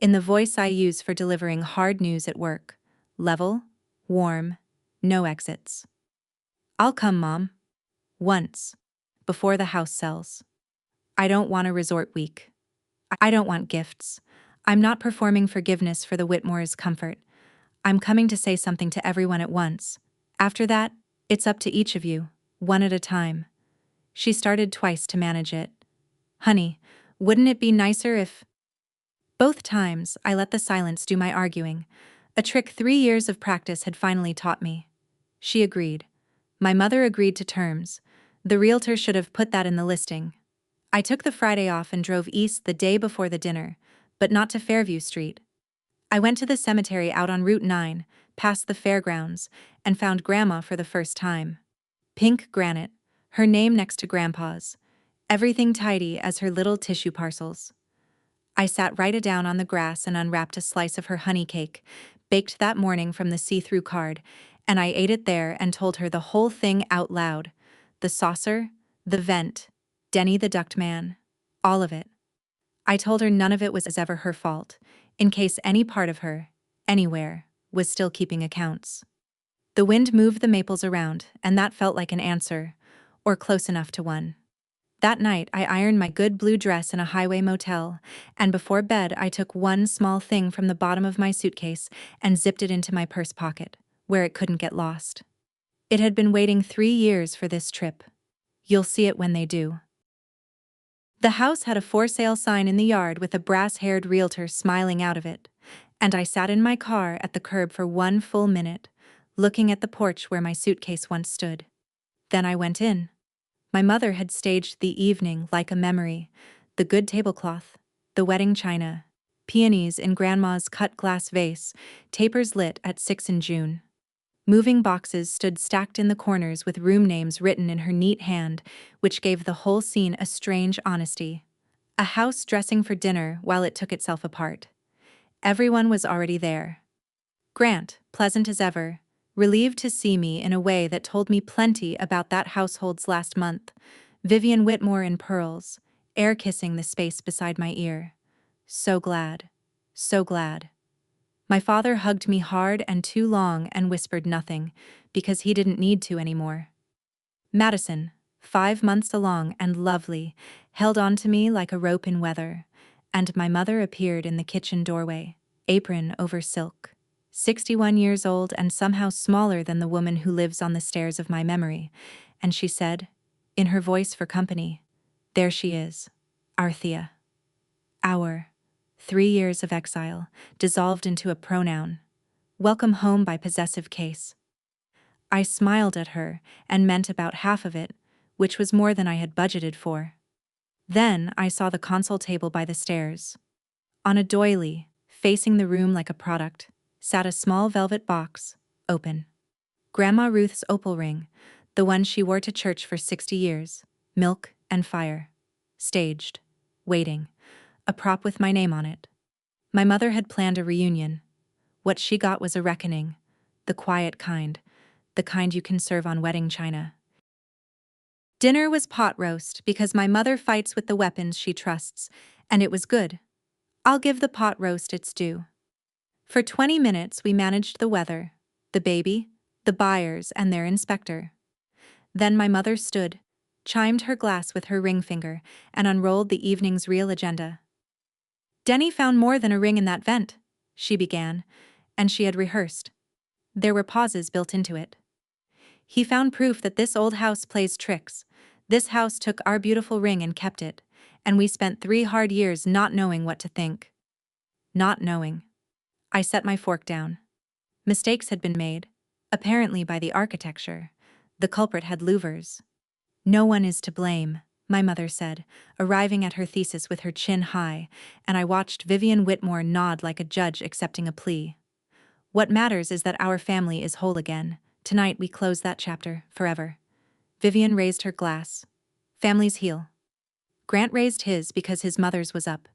in the voice I use for delivering hard news at work. Level, warm, no exits. I'll come, Mom. Once. before the house sells. I don't want a resort week. I don't want gifts. I'm not performing forgiveness for the Whitmore's comfort. I'm coming to say something to everyone at once. After that, it's up to each of you, one at a time. She started twice to manage it. Honey, wouldn't it be nicer if... Both times, I let the silence do my arguing, a trick 3 years of practice had finally taught me. She agreed. My mother agreed to terms. The realtor should have put that in the listing. I took the Friday off and drove east the day before the dinner, but not to Fairview Street. I went to the cemetery out on Route 9, past the fairgrounds, and found Grandma for the first time. Pink granite, her name next to Grandpa's. Everything tidy as her little tissue parcels. I sat right down on the grass and unwrapped a slice of her honey cake, baked that morning from the see-through card, and I ate it there and told her the whole thing out loud. The saucer, the vent, Denny the duct man, all of it. I told her none of it was ever her fault, in case any part of her, anywhere, was still keeping accounts. The wind moved the maples around, and that felt like an answer, or close enough to one. That night, I ironed my good blue dress in a highway motel, and before bed I took one small thing from the bottom of my suitcase and zipped it into my purse pocket, where it couldn't get lost. It had been waiting 3 years for this trip. You'll see it when they do. The house had a for sale sign in the yard with a brass-haired realtor smiling out of it, and I sat in my car at the curb for 1 full minute, looking at the porch where my suitcase once stood. Then I went in. My mother had staged the evening like a memory, the good tablecloth, the wedding china, peonies in Grandma's cut glass vase, tapers lit at 6 in June. Moving boxes stood stacked in the corners with room names written in her neat hand, which gave the whole scene a strange honesty. A house dressing for dinner while it took itself apart. Everyone was already there. Grant, pleasant as ever, relieved to see me in a way that told me plenty about that household's last month. Vivian Whitmore in pearls, air kissing the space beside my ear. So glad. So glad. My father hugged me hard and too long and whispered nothing, because he didn't need to anymore. Madison, 5 months along and lovely, held on to me like a rope in weather, and my mother appeared in the kitchen doorway, apron over silk. 61 years old and somehow smaller than the woman who lives on the stairs of my memory, and she said, in her voice for company, "There she is, our Thea." Our 3 years of exile dissolved into a pronoun. Welcome home by possessive case. I smiled at her and meant about half of it, which was more than I had budgeted for. Then I saw the console table by the stairs. On a doily, facing the room like a product, sat a small velvet box, open. Grandma Ruth's opal ring, the one she wore to church for 60 years, milk and fire. Staged. Waiting. A prop with my name on it. My mother had planned a reunion. What she got was a reckoning. The quiet kind. The kind you can serve on wedding china. Dinner was pot roast because my mother fights with the weapons she trusts, and it was good. I'll give the pot roast its due. For 20 minutes we managed the weather, the baby, the buyers, and their inspector. Then my mother stood, chimed her glass with her ring finger, and unrolled the evening's real agenda. Denny found more than a ring in that vent, she began, and she had rehearsed. There were pauses built into it. He found proof that this old house plays tricks. This house took our beautiful ring and kept it, and we spent 3 hard years not knowing what to think. Not knowing. I set my fork down. Mistakes had been made, apparently by the architecture. The culprit had louvers. No one is to blame, my mother said, arriving at her thesis with her chin high, and I watched Vivian Whitmore nod like a judge accepting a plea. What matters is that our family is whole again. Tonight we close that chapter, forever. Vivian raised her glass. Families heal. Grant raised his because his mother's was up.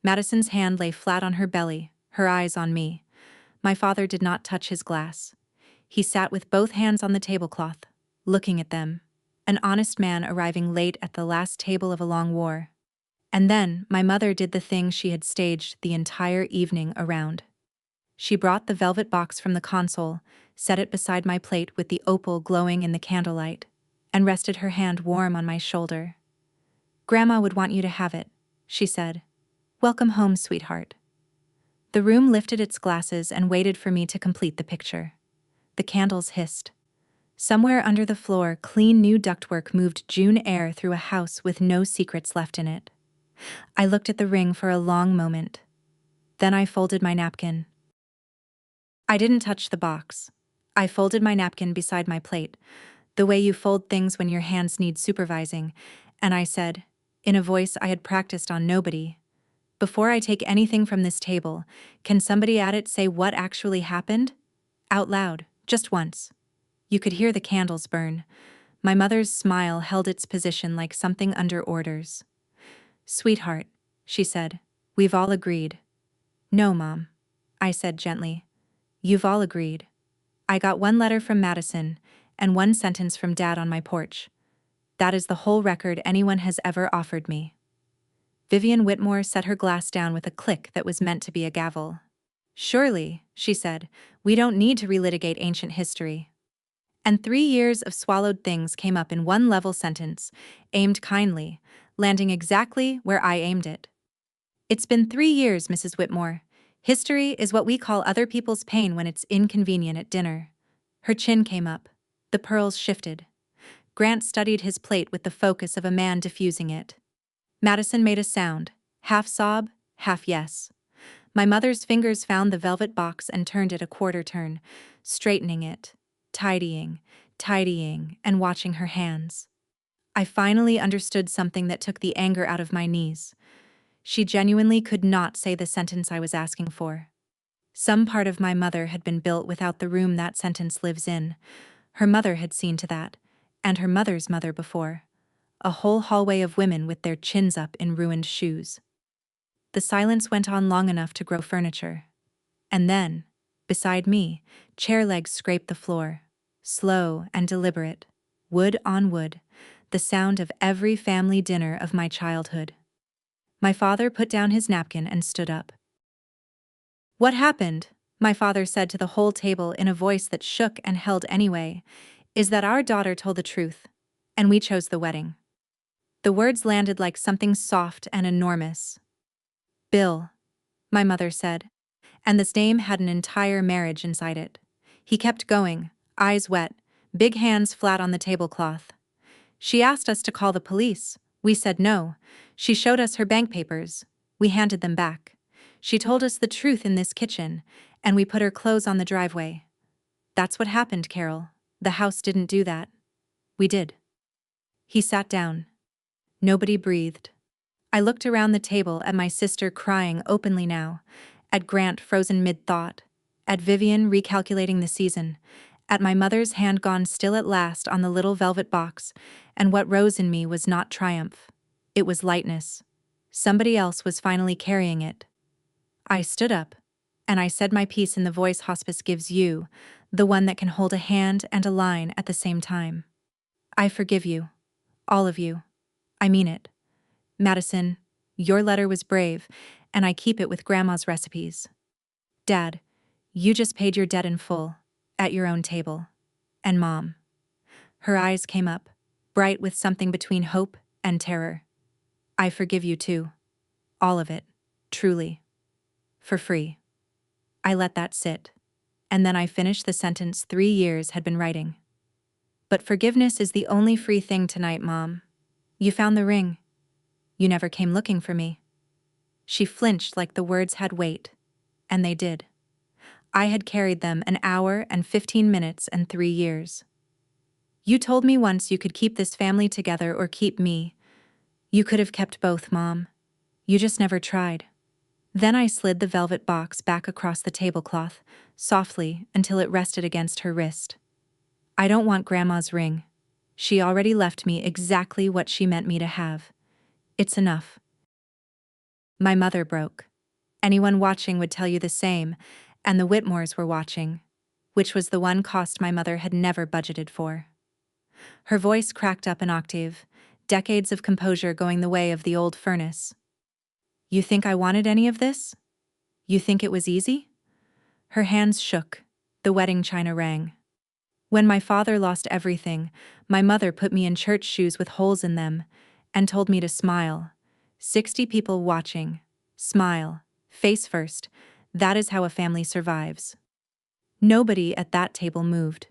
Madison's hand lay flat on her belly, her eyes on me. My father did not touch his glass. He sat with both hands on the tablecloth, looking at them, an honest man arriving late at the last table of a long war. And then my mother did the thing she had staged the entire evening around. She brought the velvet box from the console, set it beside my plate with the opal glowing in the candlelight, and rested her hand warm on my shoulder. "Grandma would want you to have it," she said. "Welcome home, sweetheart." The room lifted its glasses and waited for me to complete the picture. The candles hissed. Somewhere under the floor, clean new ductwork moved June air through a house with no secrets left in it. I looked at the ring for a long moment. Then I folded my napkin. I didn't touch the box. I folded my napkin beside my plate, the way you fold things when your hands need supervising, and I said, in a voice I had practiced on nobody, "Before I take anything from this table, can somebody at it say what actually happened?" Out loud, just once. You could hear the candles burn. My mother's smile held its position like something under orders. "Sweetheart," she said, "we've all agreed." "No, Mom," I said gently. "You've all agreed. I got one letter from Madison and one sentence from Dad on my porch. That is the whole record anyone has ever offered me." Vivian Whitmore set her glass down with a click that was meant to be a gavel. "Surely," she said, "we don't need to relitigate ancient history." And 3 years of swallowed things came up in one level sentence, aimed kindly, landing exactly where I aimed it. "It's been 3 years, Mrs. Whitmore. History is what we call other people's pain when it's inconvenient at dinner." Her chin came up. The pearls shifted. Grant studied his plate with the focus of a man diffusing it. Madison made a sound, half sob, half yes. My mother's fingers found the velvet box and turned it a quarter turn, straightening it, tidying, and watching her hands. I finally understood something that took the anger out of my knees. She genuinely could not say the sentence I was asking for. Some part of my mother had been built without the room that sentence lives in. Her mother had seen to that, and her mother's mother before. A whole hallway of women with their chins up in ruined shoes. The silence went on long enough to grow furniture. And then, beside me, chair legs scraped the floor. Slow and deliberate, wood on wood, the sound of every family dinner of my childhood. My father put down his napkin and stood up. "What happened?" my father said to the whole table in a voice that shook and held anyway, "is that our daughter told the truth, and we chose the wedding." The words landed like something soft and enormous. "Bill," my mother said, and this name had an entire marriage inside it. He kept going, eyes wet, big hands flat on the tablecloth. "She asked us to call the police. We said no. She showed us her bank papers. We handed them back. She told us the truth in this kitchen, and we put her clothes on the driveway. That's what happened, Carol. The house didn't do that. We did." He sat down. Nobody breathed. I looked around the table at my sister crying openly now, at Grant frozen mid-thought, at Vivian recalculating the season, at my mother's hand gone still at last on the little velvet box, and what rose in me was not triumph. It was lightness. Somebody else was finally carrying it. I stood up, and I said my piece in the voice hospice gives you, the one that can hold a hand and a line at the same time. "I forgive you. All of you. I mean it. Madison, your letter was brave, and I keep it with Grandma's recipes. Dad, you just paid your debt in full, at your own table. And Mom." Her eyes came up, bright with something between hope and terror. "I forgive you too. All of it, truly. For free." I let that sit, and then I finished the sentence 3 years had been writing. "But forgiveness is the only free thing tonight, Mom. You found the ring. You never came looking for me." She flinched like the words had weight, and they did. I had carried them an hour and 15 minutes and 3 years. "You told me once you could keep this family together or keep me. You could have kept both, Mom. You just never tried." Then I slid the velvet box back across the tablecloth, softly, until it rested against her wrist. "I don't want Grandma's ring. She already left me exactly what she meant me to have. It's enough." My mother broke. Anyone watching would tell you the same, and the Whitmores were watching, which was the one cost my mother had never budgeted for. Her voice cracked up an octave, decades of composure going the way of the old furnace. "You think I wanted any of this? You think it was easy?" Her hands shook. The wedding china rang. When my father lost everything, my mother put me in church shoes with holes in them and told me to smile. 60 people watching. Smile. Face first. That is how a family survives. Nobody at that table moved.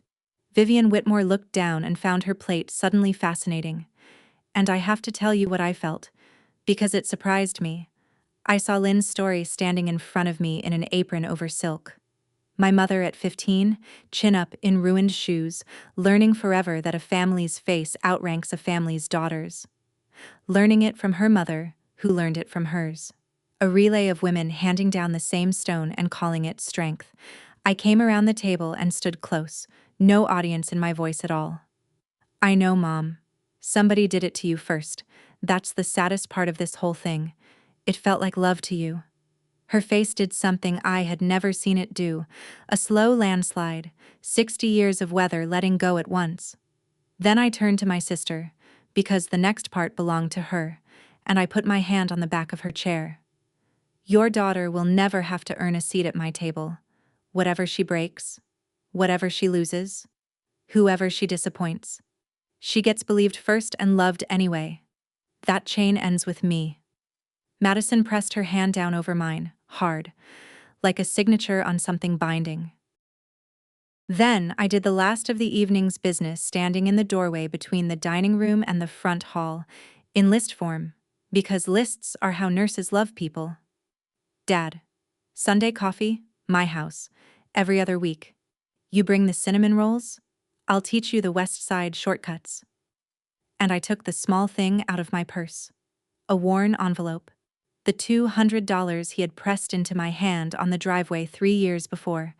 Vivian Whitmore looked down and found her plate suddenly fascinating. And I have to tell you what I felt, because it surprised me. I saw Lynn's Story standing in front of me in an apron over silk. My mother at 15, chin up in ruined shoes, learning forever that a family's face outranks a family's daughters. Learning it from her mother, who learned it from hers. A relay of women handing down the same stone and calling it strength. I came around the table and stood close, no audience in my voice at all. I know, Mom. Somebody did it to you first. That's the saddest part of this whole thing. It felt like love to you. Her face did something I had never seen it do. A slow landslide, 60 years of weather letting go at once. Then I turned to my sister, because the next part belonged to her, and I put my hand on the back of her chair. Your daughter will never have to earn a seat at my table. Whatever she breaks, whatever she loses, whoever she disappoints. She gets believed first and loved anyway. That chain ends with me. Madison pressed her hand down over mine, hard, like a signature on something binding. Then I did the last of the evening's business standing in the doorway between the dining room and the front hall, in list form, because lists are how nurses love people. Dad. Sunday coffee, my house, every other week. You bring the cinnamon rolls? I'll teach you the West Side shortcuts. And I took the small thing out of my purse. A worn envelope. The $200 he had pressed into my hand on the driveway 3 years before.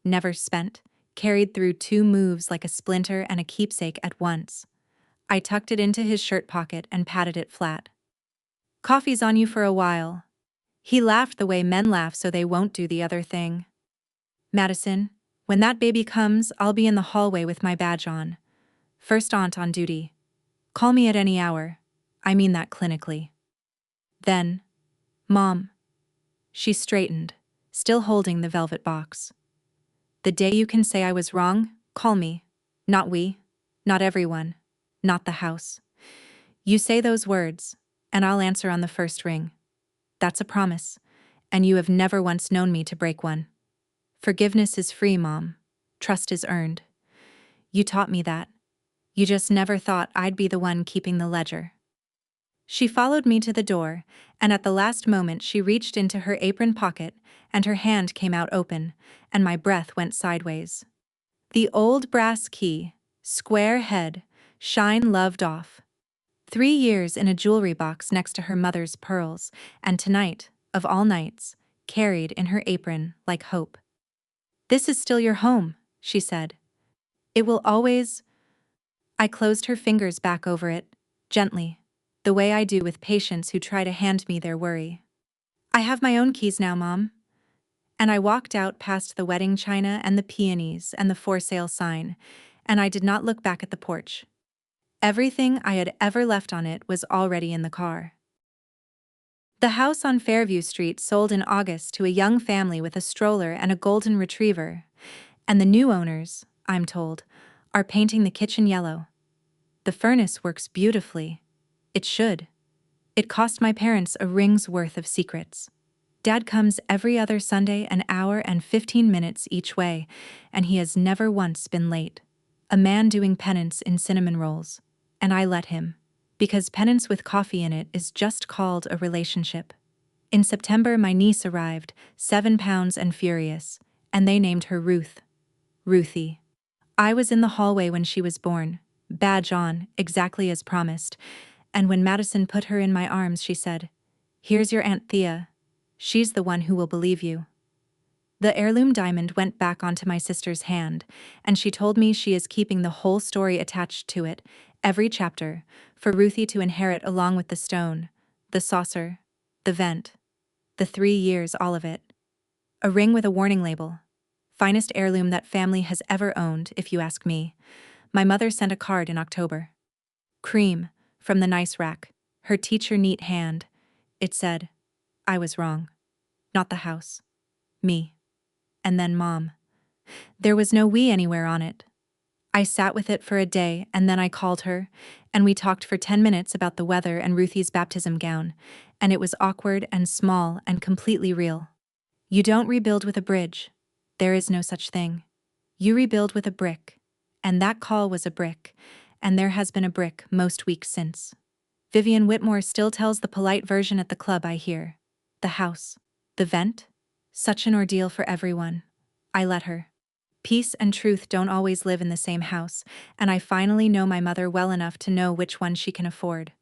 Never spent, carried through 2 moves like a splinter and a keepsake at once. I tucked it into his shirt pocket and patted it flat. Coffee's on you for a while. He laughed the way men laugh so they won't do the other thing. Madison, when that baby comes, I'll be in the hallway with my badge on. First aunt on duty. Call me at any hour. I mean that clinically. Then, Mom. She straightened, still holding the velvet box. The day you can say I was wrong, call me. Not we. Not everyone. Not the house. You say those words, and I'll answer on the first ring. That's a promise, and you have never once known me to break one. Forgiveness is free, Mom. Trust is earned. You taught me that. You just never thought I'd be the one keeping the ledger. She followed me to the door, and at the last moment she reached into her apron pocket, and her hand came out open, and my breath went sideways. The old brass key, square head, shine loved off. 3 years in a jewelry box next to her mother's pearls, and tonight, of all nights, carried in her apron like hope. This is still your home, she said. It will always. I closed her fingers back over it, gently, the way I do with patients who try to hand me their worry. I have my own keys now, Mom. And I walked out past the wedding china and the peonies and the for sale sign, and I did not look back at the porch. Everything I had ever left on it was already in the car. The house on Fairview Street sold in August to a young family with a stroller and a golden retriever, and the new owners, I'm told, are painting the kitchen yellow. The furnace works beautifully. It should. It cost my parents a ring's worth of secrets. Dad comes every other Sunday, an hour and 15 minutes each way, and he has never once been late. A man doing penance in cinnamon rolls. And I let him. Because penance with coffee in it is just called a relationship. In September, my niece arrived, 7 pounds and furious, and they named her Ruth. Ruthie. I was in the hallway when she was born, badge on, exactly as promised, and when Madison put her in my arms, she said, "Here's your Aunt Thea. She's the one who will believe you." The heirloom diamond went back onto my sister's hand, and she told me she is keeping the whole story attached to it, every chapter, for Ruthie to inherit along with the stone, the saucer, the vent, the 3 years, all of it. A ring with a warning label. Finest heirloom that family has ever owned, if you ask me. My mother sent a card in October. Cream, from the nice rack, her teacher neat hand. It said, I was wrong. Not the house. Me. And then Mom. There was no we anywhere on it. I sat with it for a day and then I called her, and we talked for 10 minutes about the weather and Ruthie's baptism gown, and it was awkward and small and completely real. You don't rebuild with a bridge. There is no such thing. You rebuild with a brick. And that call was a brick, and there has been a brick most weeks since. Vivian Whitmore still tells the polite version at the club, I hear. The house. The vent? Such an ordeal for everyone. I let her. Peace and truth don't always live in the same house, and I finally know my mother well enough to know which one she can afford.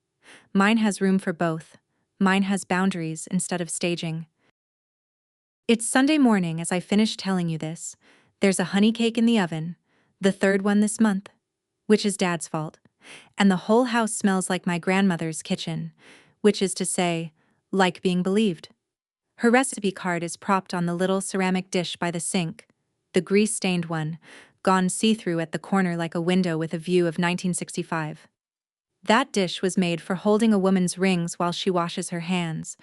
Mine has room for both. Mine has boundaries instead of staging. It's Sunday morning as I finish telling you this. There's a honey cake in the oven, the third one this month, which is Dad's fault, and the whole house smells like my grandmother's kitchen, which is to say, like being believed. Her recipe card is propped on the little ceramic dish by the sink, the grease-stained one, gone see-through at the corner like a window with a view of 1965. That dish was made for holding a woman's rings while she washes her hands.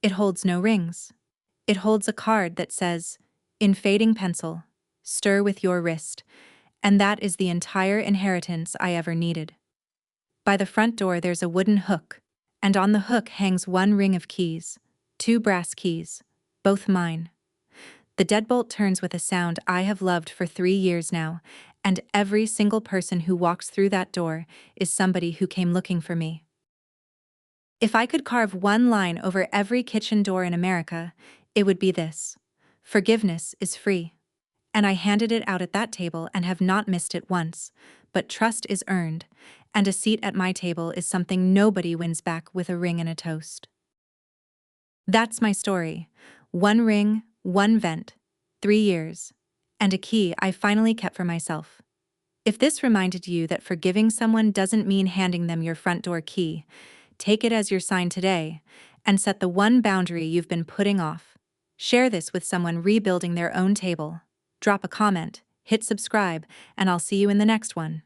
It holds no rings. It holds a card that says, in fading pencil, stir with your wrist, and that is the entire inheritance I ever needed. By the front door there's a wooden hook, and on the hook hangs one ring of keys, 2 brass keys, both mine. The deadbolt turns with a sound I have loved for 3 years now, and every single person who walks through that door is somebody who came looking for me. If I could carve one line over every kitchen door in America, it would be this: forgiveness is free. And I handed it out at that table and have not missed it once, but trust is earned, and a seat at my table is something nobody wins back with a ring and a toast. That's my story. 1 ring, 1 vent, 3 years, and a key I finally kept for myself. If this reminded you that forgiving someone doesn't mean handing them your front door key, take it as your sign today, and set the one boundary you've been putting off. Share this with someone rebuilding their own table. Drop a comment, hit subscribe, and I'll see you in the next one.